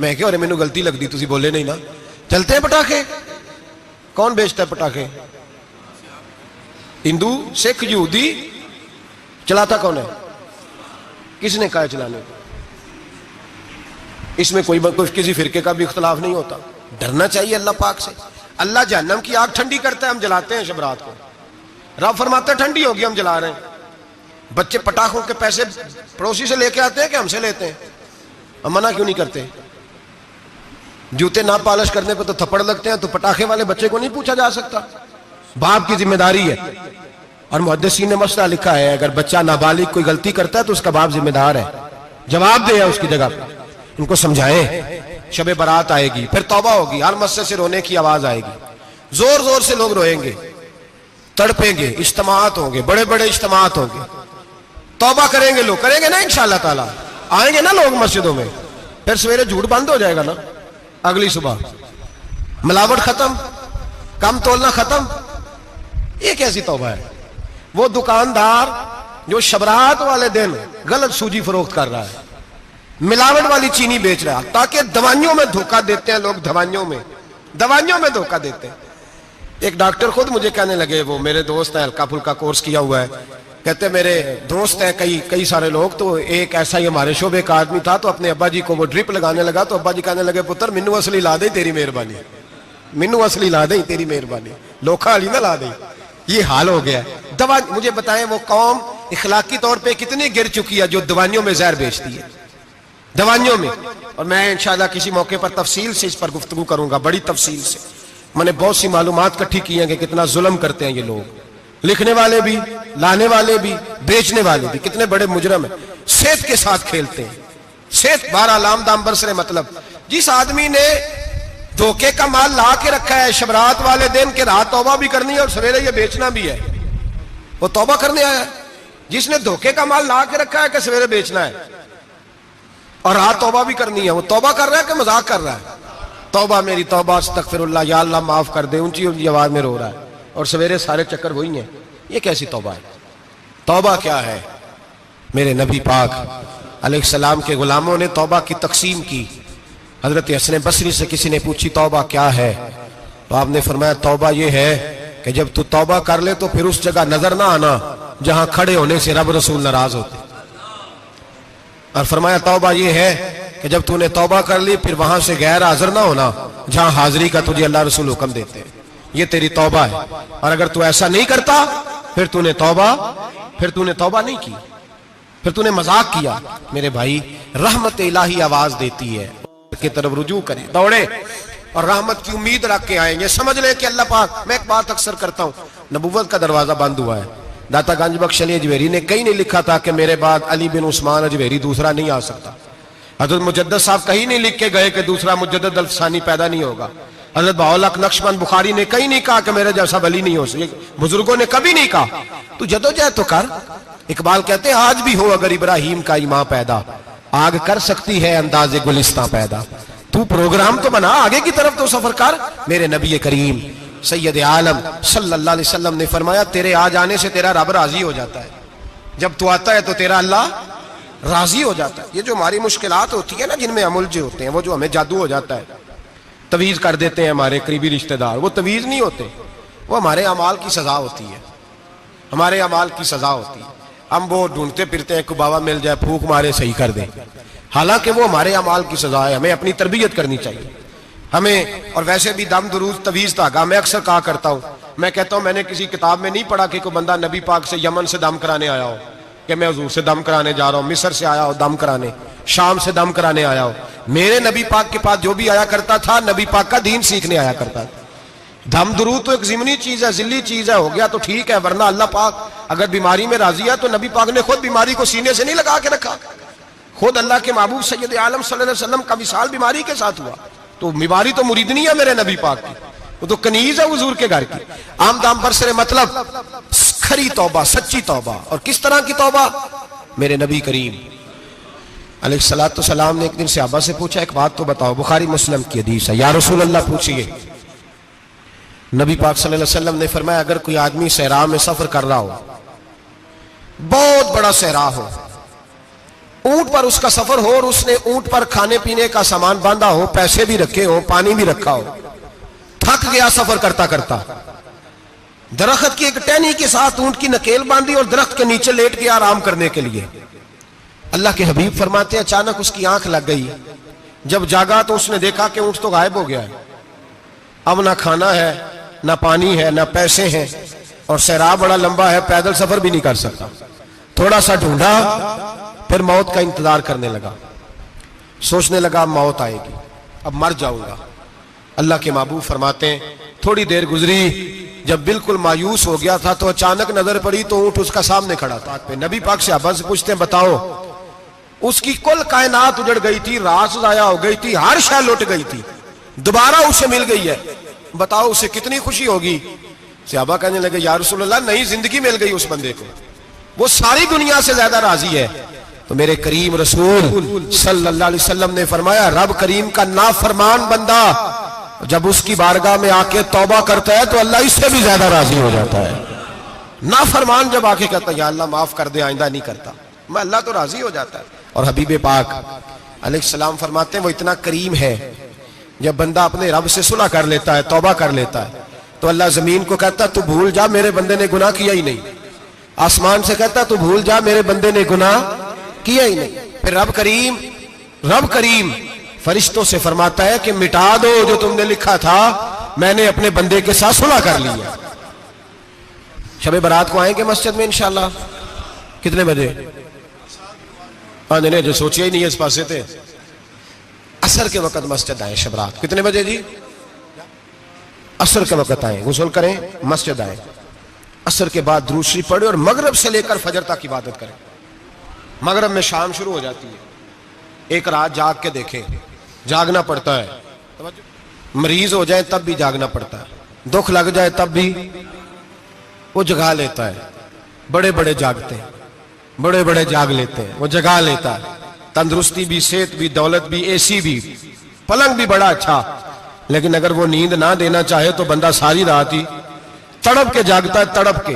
मैं क्या अरे मैनू गलती लगती, तुसी बोले नहीं ना, चलते हैं पटाखे। कौन बेचता है पटाखे? हिंदू, सिख, यहूदी। चलाता कौन है? किसने कहा चलाने को? इसमें कोई किसी फिरके का भी इख्तलाफ नहीं होता। डरना चाहिए अल्लाह पाक से। अल्लाह जहन्नम की आग ठंडी करता है, हम जलाते हैं शबरात को। रब फरमाते हैं ठंडी होगी, हम जला रहे हैं। बच्चे पटाखों के पैसे पड़ोसी से लेके आते हैं कि हमसे लेते हैं? हम मना क्यों नहीं करते? जूते ना पॉलिश करने पे तो थप्पड़ लगते हैं, तो पटाखे वाले बच्चे को नहीं पूछा जा सकता? बाप की जिम्मेदारी है। और मुहद्दिसीन ने मसला लिखा है, अगर बच्चा नाबालिग कोई गलती करता है तो उसका बाप जिम्मेदार है, जवाब दे उसकी जगह पर। इनको समझाएं। शब बारात आएगी, फिर तौबा होगी, हर मस्जिद से रोने की आवाज आएगी, जोर जोर से लोग रोएंगे। तड़पेंगे, इज्तिमात होंगे, बड़े बड़े इज्तिमात होंगे, तौबा करेंगे लोग, करेंगे ना इंशाअल्लाह ताला, आएंगे ना लोग मस्जिदों में, फिर सवेरे झूठ बंद हो जाएगा ना, अगली सुबह मिलावट खत्म, कम तोलना खत्म। ये कैसी तौबा है? वो दुकानदार जो शबरात वाले दिन गलत सूजी फरोख्त कर रहा है, मिलावट वाली चीनी बेच रहा है, ताकि दवाइयों में धोखा देते हैं लोग, दवाइयों में धोखा देते हैं। एक डॉक्टर खुद मुझे कहने लगे, वो मेरे दोस्त हैं, हल्का फुल्का कोर्स किया हुआ है, कहते मेरे दोस्त हैं कई सारे लोग, तो एक ऐसा ही हमारे शोबे का आदमी था, तो अपने अब्बा जी को वो ड्रिप लगाने लगा, तो अब्बा जी कहने लगे, पुत्र मिन्नू असली ला दे तेरी मेहरबानी, मिन्नू असली ला दे तेरी मेहरबानी, लोखा अली ना ला दे। ये हाल हो गया। दवा, मुझे बताएं वो कौम इखलाकी तौर पे कितनी गिर चुकी है जो दवाइयों में जहर बेचती है, दवाइयों में। और मैं इंशाल्लाह किसी मौके पर तफसील से इस पर गुफ्तगू करूंगा, बड़ी तफसील से। मैंने बहुत सी मालूमात इकट्ठी की हैं कि कितना जुल्म करते हैं ये लोग, लिखने वाले भी, लाने वाले भी, बेचने वाले भी, कितने बड़े मुजरम है, सेहत के साथ खेलते हैं। सेहत 12 लाम दाम बरसरे, मतलब जिस आदमी ने धोखे का माल ला के रखा है शबरात वाले दिन के, रात तौबा भी करनी है और सवेरे ये बेचना भी है, वो तौबा करने आया है। जिसने धोखे का माल ला के रखा है कि सवेरे बेचना है और रात तौबा भी करनी है, वो तौबा कर रहा है कि मजाक कर रहा है? तौबा मेरी तौबा, अस्तगफिरुल्लाह, या अल्लाह माफ कर दे, ऊंची ऊंची आवाज में रो रहा है, और सवेरे सारे चक्कर वही हैं। ये कैसी तौबा है? तौबा क्या है? मेरे नबी पाक अलैहिस्सलाम के गुलामों ने तौबा की तकसीम की। हजरत हसन बसरी से किसी ने पूछी तौबा क्या है, तो आपने फरमाया तौबा ये है कि जब तू तौबा कर ले तो फिर उस जगह नजर ना आना जहां खड़े होने से रब रसूल नाराज होते। और फरमाया तौबा ये है कि जब तूने तौबा कर ली फिर वहां से गैर हाजिर ना होना जहां हाजिरी का तुझे अल्लाह रसूल हुक्म देते हैं। ये तेरी तौबा है। और अगर तू ऐसा नहीं करता फिर तूने तौबा नहीं की, फिर तूने मजाक किया। मेरे भाई, रहमत इलाही आवाज देती है की तरफ रुजू करें, दौड़े और रहमत की उम्मीद रख के आएंगे। समझ ले कि अल्लाह पाक, मैं एक बात अक्सर करता हूं, नबुव्वत का दरवाजा बंद हुआ है। दाता गंज बख्श अली अजमेरी ने कहीं नहीं लिखा था कि मेरे बाद अली बिन उस्मान अजमेरी दूसरा नहीं आ सकता। हजरत मुजद्दद साहब कहीं नहीं लिख के गए कि दूसरा मुजद्दद अल्फसानी पैदा नहीं होगा। हजरत बाउलक नक्शबंद बुखारी ने कहीं नहीं कहा कि मेरे जैसा वली नहीं हो सकता। बुजुर्गों ने कभी नहीं कहा। तू जदोजहद तो कर। इकबाल कहते हैं आज भी हो अगर इब्राहिम का ईमान पैदा, आग कर सकती है अंदाजे गुलिस्तां पैदा। तू प्रोग्राम तो बना, आगे की तरफ तो सफर कर। मेरे नबी करीम सैयद आलम सल्लल्लाहु अलैहि वसल्लम ने फरमाया तेरे आ जाने से तेरा रब राजी हो जाता है। जब तू आता है तो तेरा अल्लाह राजी हो जाता है। ये जो हमारी मुश्किलात होती है ना, जिनमें हम उलझे होते हैं, वो जो हमें जादू हो जाता है, तवीज कर देते हैं हमारे करीबी रिश्तेदार, वो तवीज नहीं होते, वो हमारे अमाल की सजा होती है, हमारे अमाल की सजा होती है। हम वो ढूंढते फिरते हैं कि बाबा मिल जाए, फूक मारे सही कर दे, हालांकि वो हमारे अमाल की सजा है। हमें अपनी तरबियत करनी चाहिए हमें। और वैसे भी दम दुरूद तवीज धागा, मैं अक्सर कहा करता हूँ, मैं कहता हूँ मैंने किसी किताब में नहीं पढ़ा कि कोई बंदा नबी पाक से यमन से दम कराने आया हो कि मैं हुजूर से दम कराने जा रहा हूँ, मिस्र से आया हो दम कराने, शाम से दम कराने आया हो। मेरे नबी पाक के पास जो भी आया करता था, नबी पाक का दीन सीखने आया करता था। दम दुरूद तो एक जिमनी चीज है, जिल्ली चीज है, हो गया तो ठीक है, वरना अल्लाह पाक अगर बीमारी में राजी है तो नबी पाक ने खुद बीमारी को सीने से नहीं लगा के रखा। खुद अल्लाह के महबूब सैयद आलम सल्लल्लाहु अलैहि वसल्लम का विसाल बीमारी के साथ हुआ, तो बीमारी तो मुरीदनी है मेरे नबी पाक की, वो तो कनीज है हुजूर के घर की। आम दाम बरसरे, मतलब खरी तौबा, सच्ची तौबा। और किस तरह की तौबा? मेरे नबी करीम अलैहिस्सलातु सलाम ने एक दिन सहाबा से पूछा, एक बात तो बताओ, बुखारी मुस्लिम की हदीस है, या रसूल अल्लाह पूछिए। नबी पाक सल्लल्लाहु अलैहि वसल्लम ने फरमाया अगर कोई आदमी सहरा में सफर कर रहा हो, बहुत बड़ा सहरा हो, ऊंट पर उसका सफर हो और उसने ऊंट पर खाने पीने का सामान बांधा हो, पैसे भी रखे हो, पानी भी रखा हो, थक गया सफर करता करता, दरख्त की एक टहनी के साथ ऊंट की नकेल बांधी और दरख्त के नीचे लेट गया आराम करने के लिए। अल्लाह के हबीब फरमाते अचानक उसकी आंख लग गई। जब जागा तो उसने देखा कि ऊंट तो गायब हो गया है, अब ना खाना है, ना पानी है, ना पैसे हैं, और सहरा बड़ा लंबा है, पैदल सफर भी नहीं कर सकता। थोड़ा सा ढूंढा, फिर मौत का इंतजार करने लगा, सोचने लगा मौत आएगी, अब मर जाऊंगा। अल्लाह के महबूब फरमाते हैं थोड़ी देर गुजरी, जब बिल्कुल मायूस हो गया था तो अचानक नजर पड़ी तो ऊंट उसका सामने खड़ा था। नबी पाक से अब्बा से पूछते हैं बताओ, उसकी कुल कायनात उजड़ गई थी, रास जाया हो गई थी, हर शय लुट गई थी, दोबारा उसे मिल गई है, बताओ उसे कितनी खुशी होगी। सहाबा कहने लगे या रसूल अल्लाह, नई जिंदगी मिल गई उस बंदे को, वो सारी दुनिया से ज्यादा राजी है। तो मेरे करीम रसूल सल्लल्लाहु अलैहि वसल्लम ने फरमाया, रब करीम का नाफरमान बंदा जब उसकी बारगाह में आके तौबा करता है तो अल्लाह इससे भी ज्यादा राजी हो जाता है। नाफरमान जब आके कहता है या अल्लाह माफ कर दे, आइंदा नहीं करता, मैं, अल्लाह तो राजी हो जाता है। और हबीब पाक अलैहिस्सलाम फरमाते हैं वो इतना करीम है, जब बंदा अपने रब से सुलह कर लेता है, तौबा कर लेता है, तो अल्लाह जमीन को कहता है तू भूल जा, मेरे बंदे ने गुनाह किया ही नहीं। आसमान से कहता है तू भूल जा, मेरे बंदे ने गुनाह किया ही नहीं। फिर रब करीम फरिश्तों से फरमाता है कि मिटा दो जो तुमने लिखा था, मैंने अपने बंदे के साथ सुलह कर लिया। शबे बारात को आएंगे मस्जिद में इंशाल्लाह, कितने बजे? हाँ नहीं, जो सोचिए ही नहीं है इस पासे थे। असर के वक्त मस्जिद आए, शब रात कितने बजे जी? असर के वक्त आए, गुस्ल करें, मस्जिद आए, असर के बाद दुरूद शरीफ पढ़े और मगरिब से लेकर फजर तक इबादत करें। मगरिब में शाम शुरू हो जाती है। एक रात जाग के देखें, जागना पड़ता है। मरीज हो जाए तब भी जागना पड़ता है, दुख लग जाए तब भी वो जगा लेता है। बड़े बड़े जागते हैं, बड़े बड़े जाग लेते हैं, वो जगा लेता है। तंदुरुस्ती भी, सेहत भी, दौलत भी, एसी भी, पलंग भी बड़ा अच्छा, लेकिन अगर वो नींद ना देना चाहे तो बंदा सारी रात ही तड़प के जागता है, तड़प के।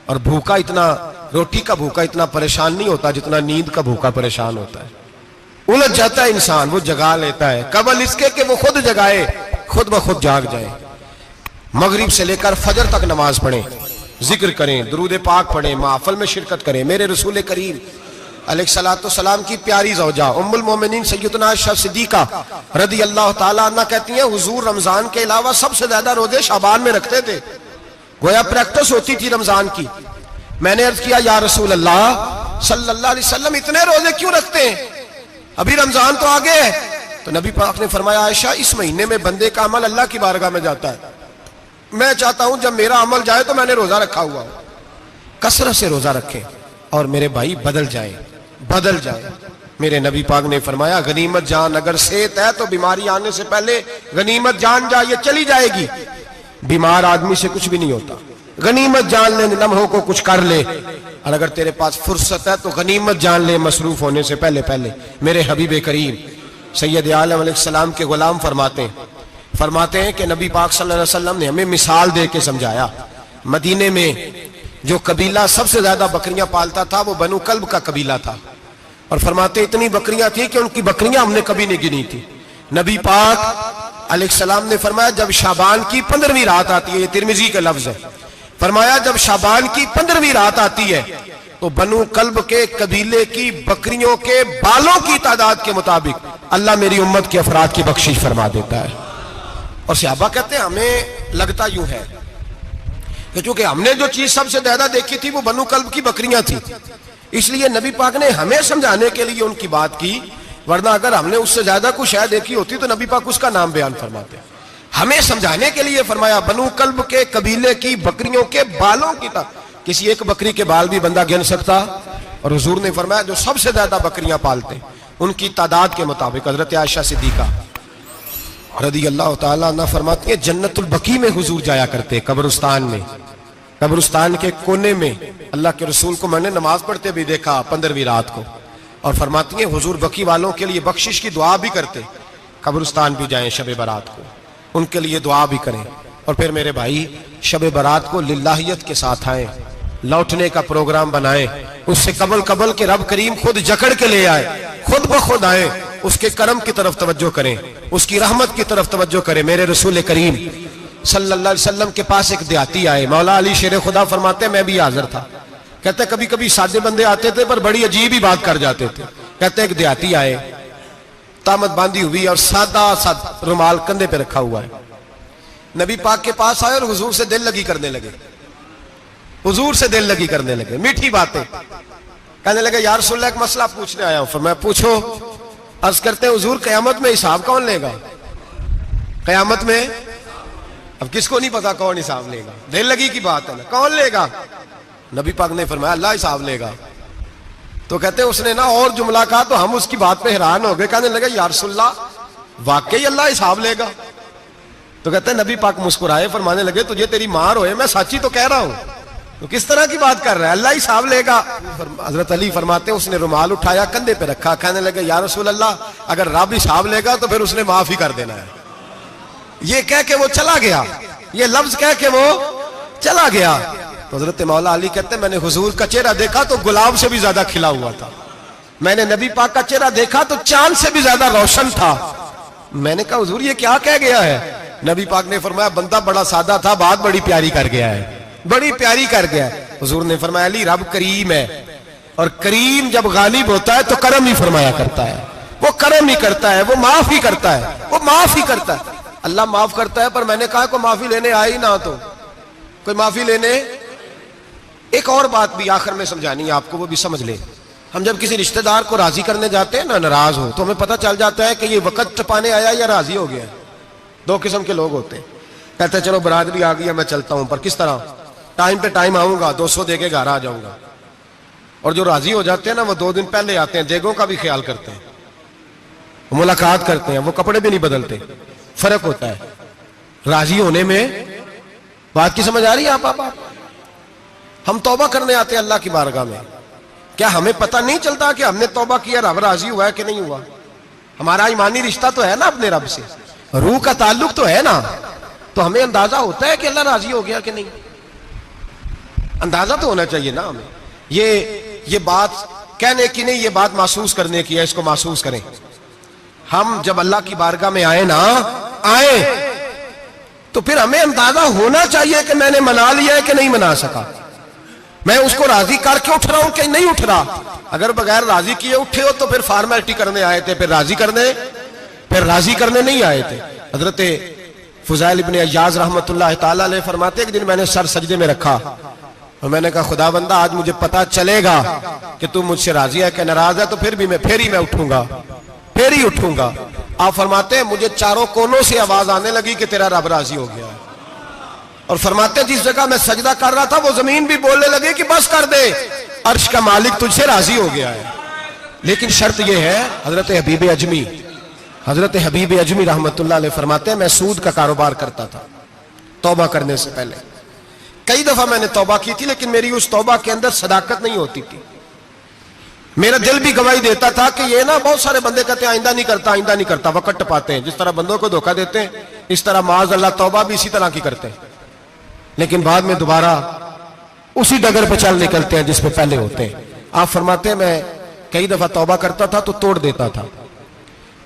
और भूखा इतना, रोटी का भूखा इतना परेशान नहीं होता जितना नींद का भूखा परेशान होता है। उलझ जाता है इंसान, वो जगा लेता है, कबल इसके कि वो खुद जगाए, खुद ब खुद जाग जाए। मगरिब से लेकर फजर तक नमाज पढ़ें, जिक्र करें, दुरूद पाक पढ़ें, महफिल में शिरकत करें। मेरे रसूल करीम अलैहिस्सलाम की प्यारी ज़ौजा उम्मुल मोमिनीन सैयदना आयशा सिद्दीका रदी अल्लाह ताला अन्हा कहती हैं, हुजूर रमजान के अलावा सबसे ज्यादा रोजे शाबान में रखते थे, गोया प्रैक्टिस होती थी रमजान की। मैंने अर्ज किया या रसूल अल्लाह सल्लल्लाहु अलैहि वसल्लम इतने रोजे क्यों रखते हैं, अभी रमजान तो आगे है। तो नबी पाक ने फरमाया, आयशा इस महीने में बंदे का अमल अल्लाह की बारगाह में जाता है, मैं चाहता हूं जब मेरा अमल जाए तो मैंने रोजा रखा हुआ हो। कसरत से रोजा रखें और मेरे भाई बदल जाए, बदल जाए। मेरे नबी पाक ने फरमाया, गनीमत जान, अगर सेहत है तो बीमारी आने से पहले गनीमत जान जा, ये चली जाएगी। बीमार आदमी से कुछ भी नहीं होता, गनीमत जान ले, लम्हों को कुछ कर ले। और अगर तेरे पास फुर्सत है तो गनीमत जान ले, मसरूफ होने से पहले पहले। मेरे हबीब करीम सैयद आलम अलैहिस्सलाम के गुलाम फरमाते हैं कि नबी पाक सल्लल्लाहु अलैहि वसल्लम ने हमें मिसाल दे के समझाया। मदीने में जो कबीला सबसे ज्यादा बकरियां पालता था वो बनु कल्ब का कबीला था। और फरमाते इतनी बकरियां थी कि उनकी बकरियां हमने कभी नहीं गिनी थी। नबी पाक अलैहिस्सलाम ने फरमाया, जब शाबान की 15वीं रात आती है, ये तिरमिजी का लफ्ज है, फरमाया जब शाबान की 15वीं रात आती है तो बनु कल्ब के कबीले की बकरियों के बालों की तादाद के मुताबिक अल्लाह मेरी उम्मत के अफराद की बख्शिश फरमा देता है। और सहाबा कहते हैं हमें लगता यूं है कि चूंकि हमने जो चीज सबसे ज्यादा देखी थी वो बनु कल्ब की बकरियां थी, इसलिए नबी पाक ने हमें समझाने के लिए उनकी बात की, वरना अगर हमने उससे ज्यादा कुछ शायद देखी होती तो नबी पाक उसका नाम बयान फरमाते। हमें समझाने के लिए फरमाया, बनु कल्ब के कबीले की बकरियों के बालों की किसी एक बकरी के बाल भी बंदा गिन सकता। और हुजूर ने फरमाया जो सबसे ज्यादा बकरियां पालते उनकी तादाद के मुताबिक हजरत आयशा सिद्दीका रदी अल्लाह ताला अन्हा फरमाती है, जन्नतुल बकी में हुजूर जाया करते, कब्रिस्तान में, कब्रिस्तान के कोने में। अल्लाह के रसूल को मैंने नमाज पढ़ते भी देखा 15वीं रात को। और फरमाती है हुजूर बकी वालों के लिए बख्शिश की दुआ भी करते, कब्रिस्तान भी जाएं शब बारात को, उनके लिए दुआ भी करें। और फिर मेरे भाई शब बारात को लिल्लाहियत के साथ आए, लौटने का प्रोग्राम बनाए, उससे कबल के रब करीम खुद जकड़ के ले आए, खुद ब खुद आए, उसके करम की तरफ तवज्जो करें, उसकी रहमत की तरफ तवज्जो करें। मेरे रसूल करीम सल्लल्लाहु अलैहि वसल्लम के पास एक देहाती आए, मौला अली शेर खुदा फरमाते मैं भी हाजिर था। कहते कभी कभी सादे बंदे आते थे पर बड़ी अजीब ही बात कर जाते थे। कहते एक देहाती आए, तामत बांधी हुई और सादा सा रुमाल कंधे पे रखा हुआ है, नबी पाक के पास आए और हुजूर से दिल लगी करने लगे, हुजूर से दिल लगी करने लगे, मीठी बातें कहने लगे, यार रसूलल्लाह एक मसला पूछने आया हूं। मैं पूछो। अर्ज करते हैं हुजूर क़यामत में हिसाब कौन लेगा? क़यामत में अब किसको नहीं पता कौन हिसाब लेगा, दिल लगी की बात है ना, कौन लेगा? नबी पाक ने फरमाया अल्लाह हिसाब लेगा। तो कहते उसने ना और जुमला कहा तो हम उसकी बात पे हैरान हो गए, कहने लगे या रसूलल्लाह वाकई अल्लाह हिसाब लेगा? तो कहते हैं नबी पाक मुस्कुराए, फरमाने लगे तुझे तेरी मां रोए, मैं सच्ची तो कह रहा हूं, तो किस तरह की बात कर रहा है, अल्लाह ही हिसाब लेगा। हजरत अली फरमाते हैं उसने रुमाल उठाया, कंधे पे रखा, कहने लगे या रसूल अल्लाह, अगर रब हिसाब लेगा तो फिर उसने माफ ही कर देना है। ये कह के वो चला गया, ये लफ्ज कह के वो चला गया। तो हजरत मौला अली कहते हैं मैंने हुजूर का चेहरा देखा तो गुलाब से भी ज्यादा खिला हुआ था, मैंने नबी पाक का चेहरा देखा तो चांद से भी ज्यादा रोशन था। मैंने कहा हुजूर ये क्या कह गया है? नबी पाक ने फरमाया बंदा बड़ा सादा था, बात बड़ी प्यारी कर गया है, बड़ी प्यारी कर गया है। हुजूर ने फरमाया अली रब करीम है, और करीम जब गालिब होता है तो करम ही फरमाया करता है, वो करम ही करता है, वो माफ ही करता है, वो माफ ही करता है। अल्लाह माफ करता है, पर मैंने कहा कोई माफी लेने आए ही ना, तो कोई माफी लेने। एक और बात भी आखिर में समझानी है आपको, वो भी समझ ले। हम जब किसी रिश्तेदार को राजी करने जाते हैं ना, नाराज हो, तो हमें पता चल जाता है कि ये वक्त टपाने आया या राजी हो गया। दो किस्म के लोग होते हैं, कहते हैं चलो बरादरी आ गई है मैं चलता हूं, पर किस तरह, टाइम पे टाइम आऊंगा, 200 देके घर आ जाऊंगा। और जो राजी हो जाते हैं ना, वो 2 दिन पहले आते हैं, देगों का भी ख्याल करते हैं, मुलाकात करते हैं, वो कपड़े भी नहीं बदलते। फर्क होता है राजी होने में। बात की समझ आ रही है आप? हम तौबा करने आते हैं अल्लाह की बारगाह में, क्या हमें पता नहीं चलता कि हमने तौबा किया, रब राजी हुआ है कि नहीं हुआ? हमारा ईमानी रिश्ता तो है ना अपने रब से, रूह का ताल्लुक तो है ना, तो हमें अंदाजा होता है कि अल्लाह राजी हो गया कि नहीं। अंदाजा तो होना चाहिए ना हमें। ये बात कहने की नहीं, ये बात महसूस करने की है, इसको महसूस करें। हम जब अल्लाह की बारगाह में आए तो फिर हमें अंदाजा होना चाहिए कि मैंने मना लिया है कि नहीं मना सका, मैं उसको राजी करके उठ रहा हूं कि नहीं उठ रहा। अगर बगैर राजी किए उठे हो तो फिर फॉर्मेलिटी करने आए थे, फिर राजी करने नहीं आए थे। हजरत फुज़ैल इब्ने अय्याज़ रहमतुल्लाह ताला अलैह फरमाते एक दिन मैंने सर सजदे में रखा और मैंने कहा खुदा बंदा आज मुझे पता चलेगा कि तू मुझसे राजी है कि नाराज है, तो फिर ही मैं उठूंगा, फिर ही उठूंगा। आप फरमाते हैं मुझे चारों कोनों से आवाज आने लगी कि तेरा रब राजी हो गया है। और फरमाते जिस जगह मैं सजदा कर रहा था वो जमीन भी बोलने लगी कि बस कर दे, अर्श का मालिक तुझसे राजी हो गया है। लेकिन शर्त यह है, हजरत हबीब अजमी रहमतुल्लाह अलैह फरमाते हैं मैं सूद का कारोबार करता था तौबा करने से पहले। कई दफा मैंने तौबा की थी, लेकिन मेरी उस तौबा के अंदर सदाकत नहीं होती थी। मेरा दिल भी गवाही देता था कि ये ना, बहुत सारे बंदे कहते हैं आइंदा नहीं करता, वक्त टपाते हैं, जिस तरह बंदों को धोखा देते हैं इस तरह माज अल्लाह तौबा भी इसी तरह की करते हैं, लेकिन बाद में दोबारा उसी डगर पर चल निकलते हैं जिस पे पहले होते हैं। आप फरमाते हैं मैं कई दफा तौबा करता था तो तोड़ देता था।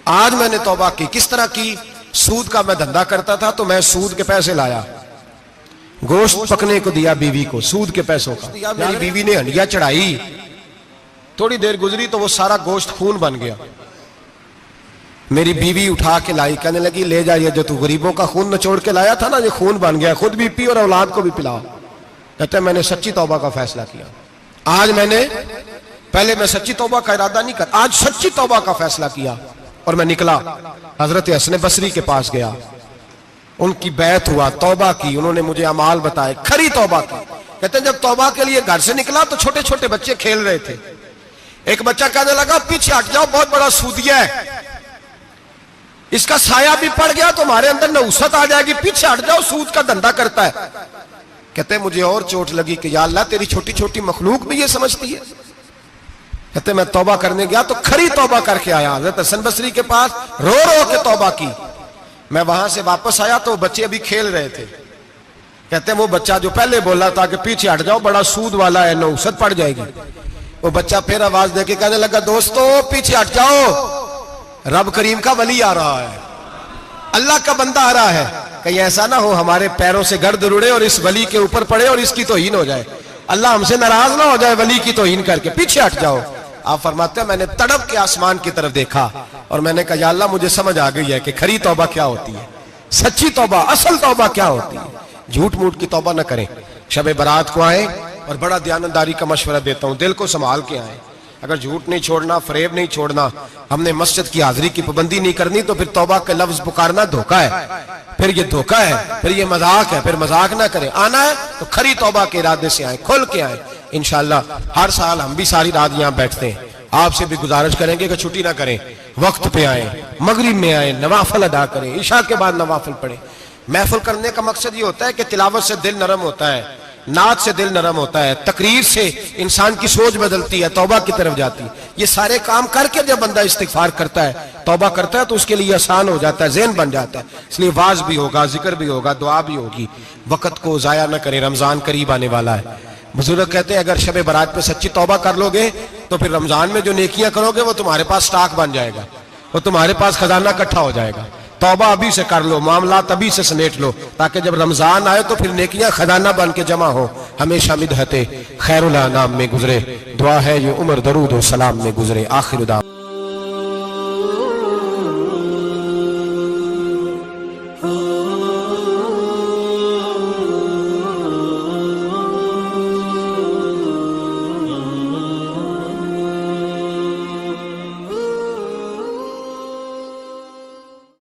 आज मैंने तौबा की, किस तरह की? सूद का मैं धंधा करता था तो मैं सूद के पैसे लाया, गोश्त पकने को दिया बीवी को, सूद के पैसों का दिया। मेरी बीवी ने हंडिया चढ़ाई, थोड़ी देर गुजरी तो वो सारा गोश्त खून बन गया। मेरी बीवी उठा के लाई, कहने लगी ले जा, ये जो तू गरीबों का खून निचोड़ के लाया था ना, ये खून बन गया, खुद भी पी और औलाद को भी पिलाओ। कहते मैंने सच्ची तौबा का फैसला किया। आज पहले मैं सच्ची तौबा का इरादा नहीं कर, आज सच्ची तौबा का फैसला किया और मैं निकला हजरत हसन बसरी के पास गया, उनकी बैत हुआ, तौबा की, उन्होंने मुझे अमाल बताए, खरी तौबा की। कहते जब तौबा के लिए घर से निकला तो छोटे छोटे बच्चे खेल रहे थे। एक बच्चा कहने लगा पीछे हट जाओ, बहुत बड़ा सूदिया है, इसका साया भी पड़ गया तो हमारे अंदर नहुसत आ जाएगी, पीछे हट जाओ, सूद का धंधा करता है। कहते मुझे और चोट लगी कि या अल्लाह तेरी छोटी छोटी मखलूक भी ये समझती है। कहते मैं तौबा करने गया तो खरी तौबा करके आया, हज़रत हसन बसरी के पास रो रो के तौबा की। मैं वहां से वापस आया तो बच्चे अभी खेल रहे थे। कहते वो बच्चा जो पहले बोला था कि पीछे हट जाओ बड़ा सूद वाला है, नहुसत पड़ जाएगी, वो बच्चा फिर आवाज देके कहने लगा दोस्तों पीछे हट जाओ, रब करीम का वली आ रहा है, अल्लाह का बंदा आ रहा है, कहीं ऐसा ना हो हमारे पैरों से गर्द रुड़े और इस वली के ऊपर पड़े और इसकी तौहीन हो जाए, अल्लाह हमसे नाराज ना हो जाए वली की तौहीन करके, पीछे हट जाओ। आप फरमाते हैं मैंने तड़प के आसमान की तरफ देखा और मैंने कहा या अल्लाह मुझे समझ आ गई है कि खरी तौबा क्या होती है, सच्ची तौबा, असल तौबा क्या होती है। झूठ मूठ की तौबा ना करें। शब बारात को आए और बड़ा दयानतदारी का मशवरा देता हूं, दिल को संभाल के आए। अगर झूठ नहीं छोड़ना, फरेब नहीं छोड़ना, हमने मस्जिद की हाजिरी की पाबंदी नहीं करनी तो फिर तौबा के लफ्ज पुकारना धोखा है, फिर ये धोखा है, फिर ये मजाक है, फिर मजाक ना करें। आना है तो खरी तौबा के इरादे से आए, खुल के आए। इंशाअल्लाह हर साल हम भी सारी रात यहाँ बैठते हैं, आपसे भी गुजारिश करेंगे कि छुट्टी ना करें, वक्त पे आए, मगरिब में आए, नवाफल अदा करें, ईशा के बाद नवाफल पढ़े। महफिल करने का मकसद ये होता है कि तिलावत से दिल नरम होता है, नात से दिल नरम होता है, तकरीर से इंसान की सोच बदलती है, तौबा की तरफ जाती है। ये सारे काम करके जब बंदा इस्तिगफार करता है, तौबा करता है, तो उसके लिए आसान हो जाता है, ज़हन बन जाता है। इसलिए वाज भी होगा, जिक्र भी होगा, दुआ भी होगी। वक्त को जाया न करें, रमजान करीब आने वाला है। बुजुर्ग कहते हैं अगर शब बारात पे सच्ची तौबा कर लोगे तो फिर रमजान में जो नेकियां करोगे वो तुम्हारे पास स्टॉक बन जाएगा, वो तुम्हारे पास खजाना इकट्ठा हो जाएगा। तौबा अभी से कर लो, मामला तभी से समेट लो, ताकि जब रमजान आए तो फिर नेकियां खजाना बन के जमा हो। हमेशा मिदहते खैरुल अनाम में गुजरे, दुआ है ये उम्र दरूद व सलाम में गुजरे। आखिर